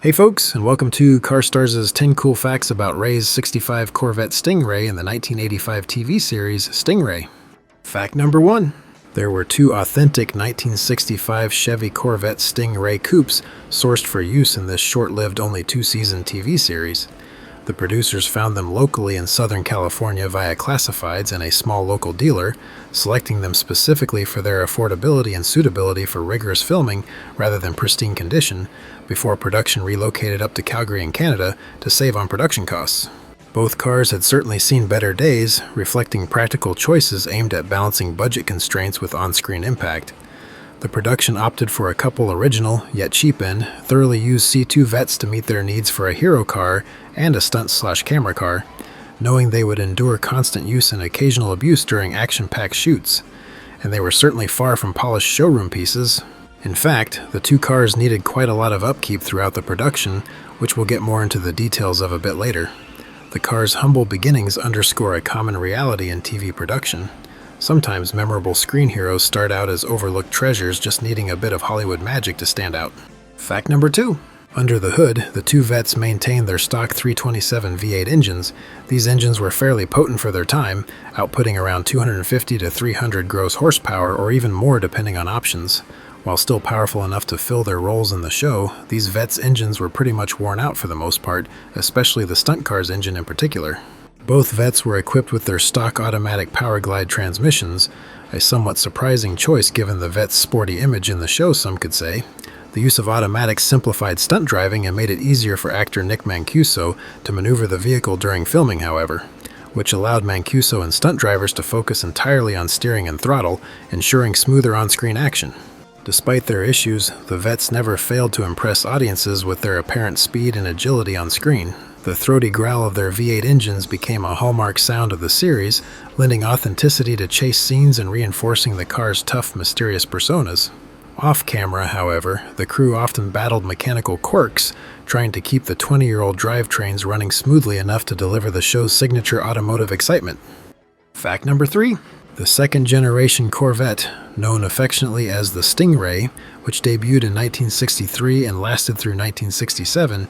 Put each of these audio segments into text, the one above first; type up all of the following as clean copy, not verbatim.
Hey folks, and welcome to CarStarz' 10 Cool Facts about Ray's 65 Corvette Sting Ray in the 1985 TV series Sting Ray. Fact number 1. There were two authentic 1965 Chevy Corvette Sting Ray coupes sourced for use in this short-lived only 2-season TV series. The producers found them locally in Southern California via classifieds and a small local dealer, selecting them specifically for their affordability and suitability for rigorous filming rather than pristine condition, before production relocated up to Calgary in Canada to save on production costs. Both cars had certainly seen better days, reflecting practical choices aimed at balancing budget constraints with on-screen impact. The production opted for a couple original, yet cheap-in, thoroughly used C2 Vettes to meet their needs for a hero car and a stunt/camera car, knowing they would endure constant use and occasional abuse during action-packed shoots. And they were certainly far from polished showroom pieces. In fact, the two cars needed quite a lot of upkeep throughout the production, which we'll get more into the details of a bit later. The car's humble beginnings underscore a common reality in TV production. Sometimes memorable screen heroes start out as overlooked treasures just needing a bit of Hollywood magic to stand out. Fact number 2. Under the hood, the two Vettes maintained their stock 327 V8 engines. These engines were fairly potent for their time, outputting around 250 to 300 gross horsepower or even more depending on options. While still powerful enough to fill their roles in the show, these Vettes engines were pretty much worn out for the most part, especially the stunt car's engine in particular. Both Vettes were equipped with their stock automatic power glide transmissions, a somewhat surprising choice given the Vette's sporty image in the show, some could say. The use of automatics simplified stunt driving and made it easier for actor Nick Mancuso to maneuver the vehicle during filming, however, which allowed Mancuso and stunt drivers to focus entirely on steering and throttle, ensuring smoother on-screen action. Despite their issues, the Vettes never failed to impress audiences with their apparent speed and agility on screen. The throaty growl of their V8 engines became a hallmark sound of the series, lending authenticity to chase scenes and reinforcing the car's tough, mysterious personas. Off-camera, however, the crew often battled mechanical quirks, trying to keep the 20-year-old drivetrains running smoothly enough to deliver the show's signature automotive excitement. Fact number 3. The second-generation Corvette, known affectionately as the Sting Ray, which debuted in 1963 and lasted through 1967,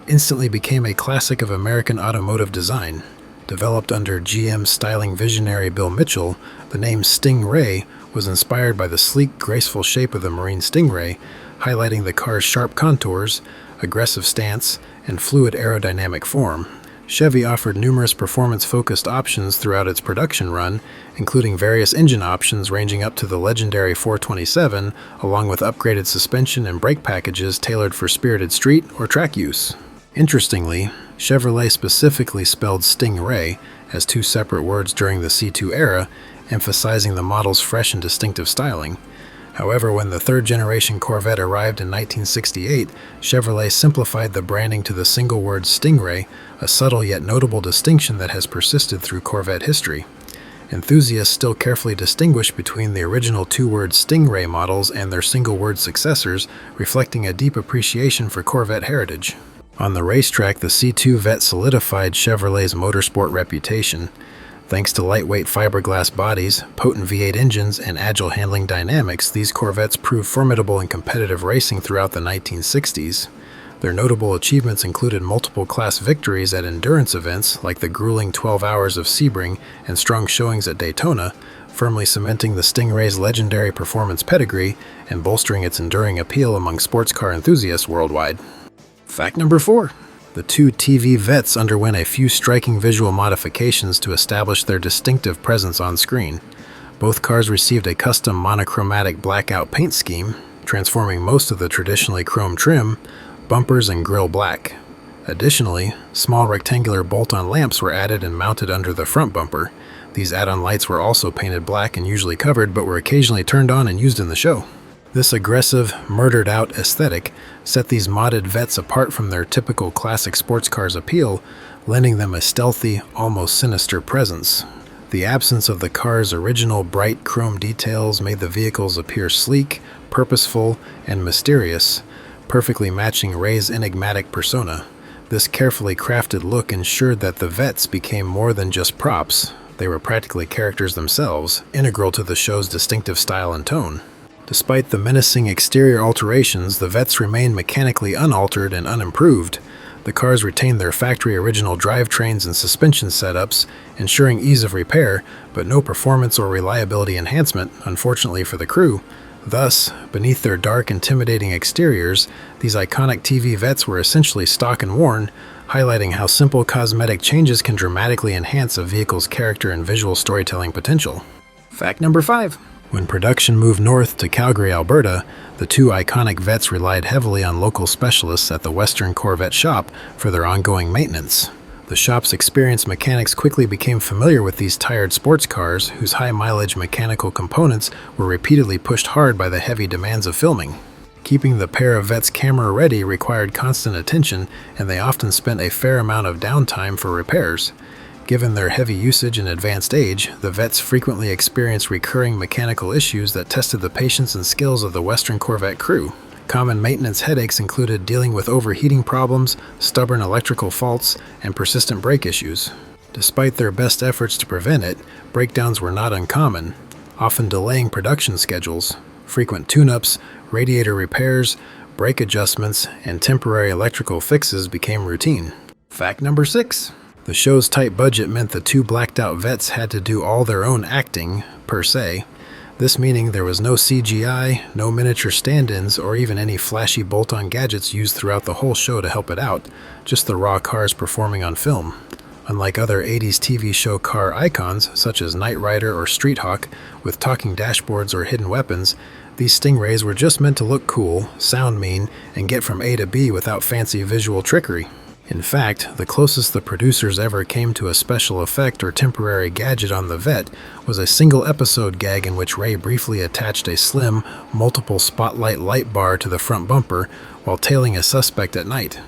instantly became a classic of American automotive design. Developed under GM styling visionary Bill Mitchell, the name Sting Ray was inspired by the sleek, graceful shape of the Marine Stingray, highlighting the car's sharp contours, aggressive stance, and fluid aerodynamic form. Chevy offered numerous performance-focused options throughout its production run, including various engine options ranging up to the legendary 427, along with upgraded suspension and brake packages tailored for spirited street or track use. Interestingly, Chevrolet specifically spelled Sting Ray as two separate words during the C2 era, emphasizing the model's fresh and distinctive styling. However, when the third-generation Corvette arrived in 1968, Chevrolet simplified the branding to the single word Stingray, a subtle yet notable distinction that has persisted through Corvette history. Enthusiasts still carefully distinguish between the original two-word Stingray models and their single-word successors, reflecting a deep appreciation for Corvette heritage. On the racetrack, the C2 Vette solidified Chevrolet's motorsport reputation. Thanks to lightweight fiberglass bodies, potent V8 engines, and agile handling dynamics, these Corvettes proved formidable in competitive racing throughout the 1960s. Their notable achievements included multiple class victories at endurance events like the grueling 12 Hours of Sebring and strong showings at Daytona, firmly cementing the Stingray's legendary performance pedigree and bolstering its enduring appeal among sports car enthusiasts worldwide. Fact number 4. The two TV Vettes underwent a few striking visual modifications to establish their distinctive presence on screen. Both cars received a custom monochromatic blackout paint scheme, transforming most of the traditionally chrome trim, bumpers, and grille black. Additionally, small rectangular bolt-on lamps were added and mounted under the front bumper. These add-on lights were also painted black and usually covered, but were occasionally turned on and used in the show. This aggressive, murdered-out aesthetic set these modded Vettes apart from their typical classic sports cars appeal, lending them a stealthy, almost sinister presence. The absence of the car's original bright chrome details made the vehicles appear sleek, purposeful, and mysterious, perfectly matching Ray's enigmatic persona. This carefully crafted look ensured that the Vettes became more than just props. They were practically characters themselves, integral to the show's distinctive style and tone. Despite the menacing exterior alterations, the Vettes remained mechanically unaltered and unimproved. The cars retained their factory original drivetrains and suspension setups, ensuring ease of repair, but no performance or reliability enhancement, unfortunately for the crew. Thus, beneath their dark, intimidating exteriors, these iconic TV Vettes were essentially stock and worn, highlighting how simple cosmetic changes can dramatically enhance a vehicle's character and visual storytelling potential. Fact number 5. When production moved north to Calgary, Alberta, the two iconic Vettes relied heavily on local specialists at the Western Corvette shop for their ongoing maintenance. The shop's experienced mechanics quickly became familiar with these tired sports cars, whose high-mileage mechanical components were repeatedly pushed hard by the heavy demands of filming. Keeping the pair of Vettes camera ready required constant attention, and they often spent a fair amount of downtime for repairs. Given their heavy usage and advanced age, the Vettes frequently experienced recurring mechanical issues that tested the patience and skills of the Western Corvette crew. Common maintenance headaches included dealing with overheating problems, stubborn electrical faults, and persistent brake issues. Despite their best efforts to prevent it, breakdowns were not uncommon, often delaying production schedules. Frequent tune-ups, radiator repairs, brake adjustments, and temporary electrical fixes became routine. Fact number 6. The show's tight budget meant the two blacked-out Vettes had to do all their own acting, per se. This meaning there was no CGI, no miniature stand-ins, or even any flashy bolt-on gadgets used throughout the whole show to help it out, just the raw cars performing on film. Unlike other 80s TV show car icons, such as Knight Rider or Street Hawk, with talking dashboards or hidden weapons, these Stingrays were just meant to look cool, sound mean, and get from A to B without fancy visual trickery. In fact, the closest the producers ever came to a special effect or temporary gadget on the Vette was a single episode gag in which Ray briefly attached a slim, multiple spotlight light bar to the front bumper while tailing a suspect at night.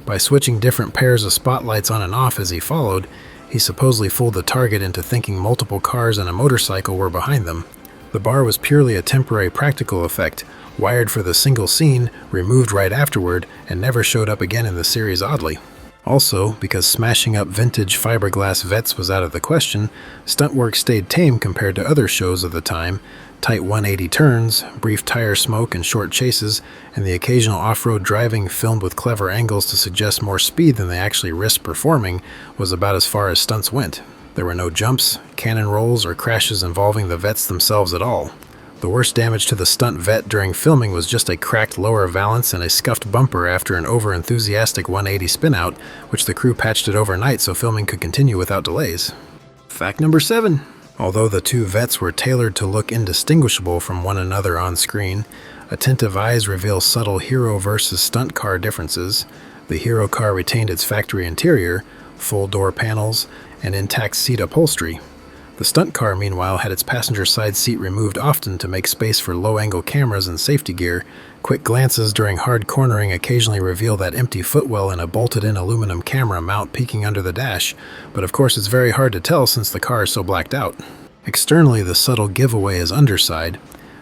By switching different pairs of spotlights on and off as he followed, he supposedly fooled the target into thinking multiple cars and a motorcycle were behind them. The bar was purely a temporary practical effect, wired for the single scene, removed right afterward, and never showed up again in the series oddly. Also, because smashing up vintage fiberglass Vettes was out of the question, stunt work stayed tame compared to other shows of the time. Tight 180 turns, brief tire smoke and short chases, and the occasional off-road driving filmed with clever angles to suggest more speed than they actually risked performing was about as far as stunts went. There were no jumps, cannon rolls, or crashes involving the Vettes themselves at all. The worst damage to the stunt Vette during filming was just a cracked lower valance and a scuffed bumper after an over-enthusiastic 180 spin-out, which the crew patched it overnight so filming could continue without delays. Fact number 7. Although the two Vettes were tailored to look indistinguishable from one another on screen, attentive eyes reveal subtle hero versus stunt car differences. The hero car retained its factory interior, full door panels, and intact seat upholstery. The stunt car, meanwhile, had its passenger side seat removed often to make space for low-angle cameras and safety gear. Quick glances during hard cornering occasionally reveal that empty footwell and a bolted-in aluminum camera mount peeking under the dash, but of course it's very hard to tell since the car is so blacked out. Externally, the subtle giveaway is underside.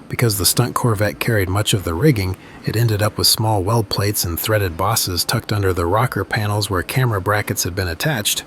Because the stunt Corvette carried much of the rigging, it ended up with small weld plates and threaded bosses tucked under the rocker panels where camera brackets had been attached.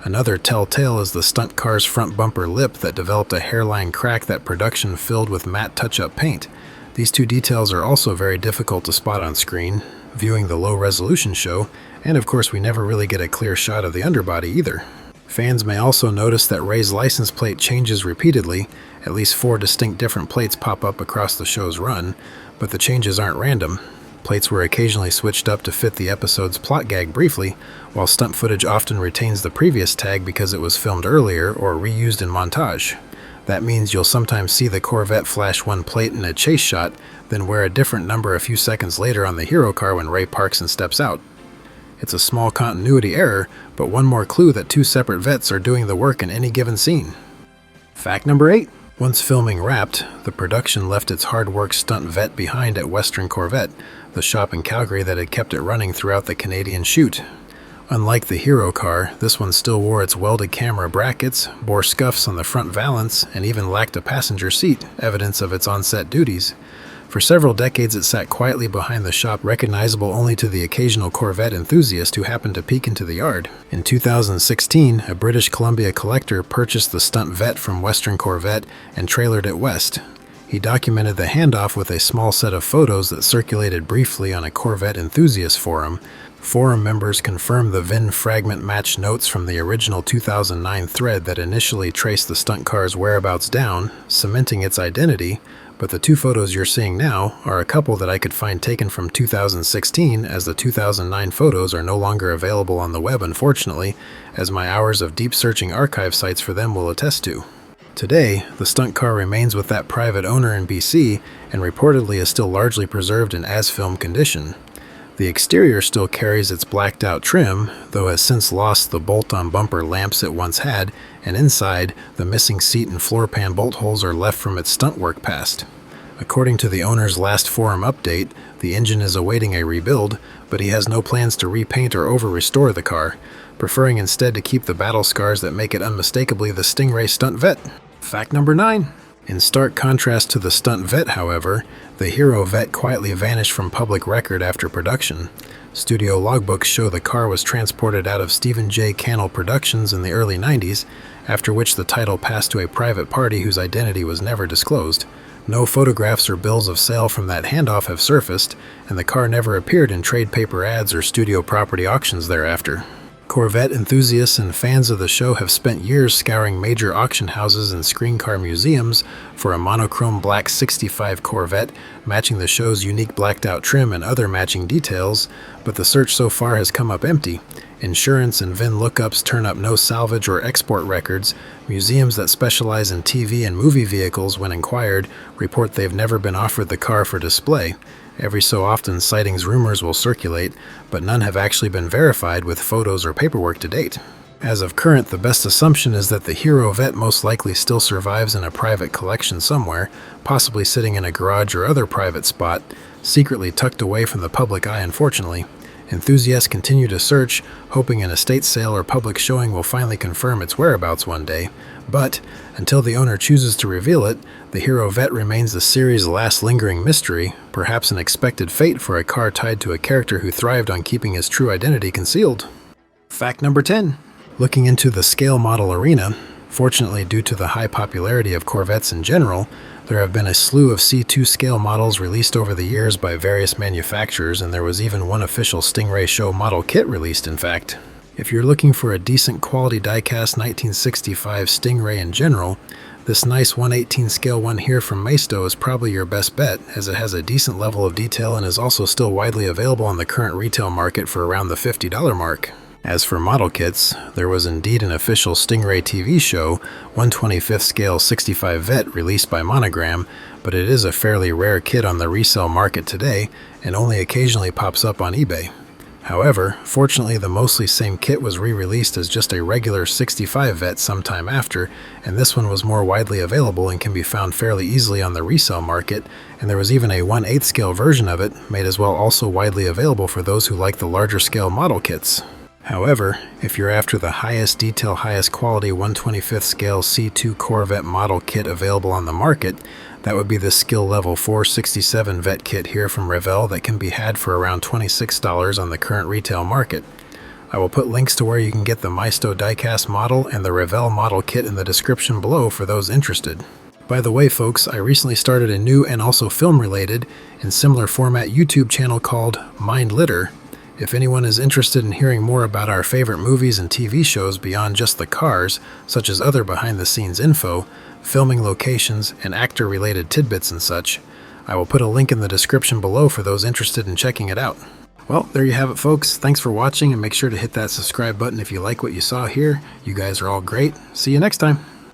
Another telltale is the stunt car's front bumper lip that developed a hairline crack that production filled with matte touch-up paint. These two details are also very difficult to spot on screen, viewing the low-resolution show, and of course we never really get a clear shot of the underbody either. Fans may also notice that Ray's license plate changes repeatedly. At least 4 distinct different plates pop up across the show's run, but the changes aren't random. Plates were occasionally switched up to fit the episode's plot gag briefly, while stunt footage often retains the previous tag because it was filmed earlier or reused in montage. That means you'll sometimes see the Corvette flash one plate in a chase shot, then wear a different number a few seconds later on the hero car when Ray parks and steps out. It's a small continuity error, but one more clue that 2 separate Vettes are doing the work in any given scene. Fact number 8. Once filming wrapped, the production left its hard-work stunt Vette behind at Western Corvette, the shop in Calgary that had kept it running throughout the Canadian shoot. Unlike the hero car, this one still wore its welded camera brackets, bore scuffs on the front valance, and even lacked a passenger seat, evidence of its on-set duties. For several decades it sat quietly behind the shop, recognizable only to the occasional Corvette enthusiast who happened to peek into the yard. In 2016, a British Columbia collector purchased the stunt Vette from Western Corvette and trailered it west. He documented the handoff with a small set of photos that circulated briefly on a Corvette enthusiast forum. Forum members confirmed the VIN fragment matched notes from the original 2009 thread that initially traced the stunt car's whereabouts down, cementing its identity, but the two photos you're seeing now are a couple that I could find taken from 2016, as the 2009 photos are no longer available on the web, unfortunately, as my hours of deep searching archive sites for them will attest to. Today, the stunt car remains with that private owner in BC and reportedly is still largely preserved in as-film condition. The exterior still carries its blacked-out trim, though has since lost the bolt-on bumper lamps it once had, and inside, the missing seat and floor pan bolt holes are left from its stunt work past. According to the owner's last forum update, the engine is awaiting a rebuild, but he has no plans to repaint or over-restore the car, preferring instead to keep the battle scars that make it unmistakably the Stingray Stunt Vet. Fact number 9. In stark contrast to the Stunt Vet, however, the Hero Vet quietly vanished from public record after production. Studio logbooks show the car was transported out of Stephen J. Cannell Productions in the early 90s, after which the title passed to a private party whose identity was never disclosed. No photographs or bills of sale from that handoff have surfaced, and the car never appeared in trade paper ads or studio property auctions thereafter. Corvette enthusiasts and fans of the show have spent years scouring major auction houses and screen car museums for a monochrome black 65 Corvette matching the show's unique blacked-out trim and other matching details, but the search so far has come up empty. Insurance and VIN lookups turn up no salvage or export records. Museums that specialize in TV and movie vehicles, when inquired, report they've never been offered the car for display. Every so often, sightings rumors will circulate, but none have actually been verified with photos or paperwork to date. As of current, the best assumption is that the Hero Vet most likely still survives in a private collection somewhere, possibly sitting in a garage or other private spot, secretly tucked away from the public eye, unfortunately. Enthusiasts continue to search, hoping an estate sale or public showing will finally confirm its whereabouts one day. But, until the owner chooses to reveal it, the Hero Vet remains the series' last lingering mystery, perhaps an expected fate for a car tied to a character who thrived on keeping his true identity concealed. Fact number 10. Looking into the scale model arena, fortunately due to the high popularity of Corvettes in general, there have been a slew of C2 scale models released over the years by various manufacturers, and there was even one official Stingray show model kit released, in fact. If you're looking for a decent quality diecast 1965 Stingray in general, this nice 1/18 scale one here from Maisto is probably your best bet, as it has a decent level of detail and is also still widely available on the current retail market for around the $50 mark. As for model kits, there was indeed an official Stingray TV show, 1/25th scale 65 Vet released by Monogram, but it is a fairly rare kit on the resale market today and only occasionally pops up on eBay. However, fortunately the mostly same kit was re-released as just a regular 65 Vet sometime after, and this one was more widely available and can be found fairly easily on the resale market, and there was even a 1/8 scale version of it, made as well also widely available for those who like the larger scale model kits. However, if you're after the highest detail, highest quality 1/25th scale C2 Corvette model kit available on the market, that would be the skill level 467 Vet kit here from Revell that can be had for around $26 on the current retail market. I will put links to where you can get the Maisto diecast model and the Revell model kit in the description below for those interested. By the way, folks, I recently started a new and also film-related and similar format YouTube channel called Mind Litter. If anyone is interested in hearing more about our favorite movies and TV shows beyond just the cars, such as other behind-the-scenes info, filming locations, and actor-related tidbits and such, I will put a link in the description below for those interested in checking it out. Well, there you have it, folks. Thanks for watching, and make sure to hit that subscribe button if you like what you saw here. You guys are all great. See you next time.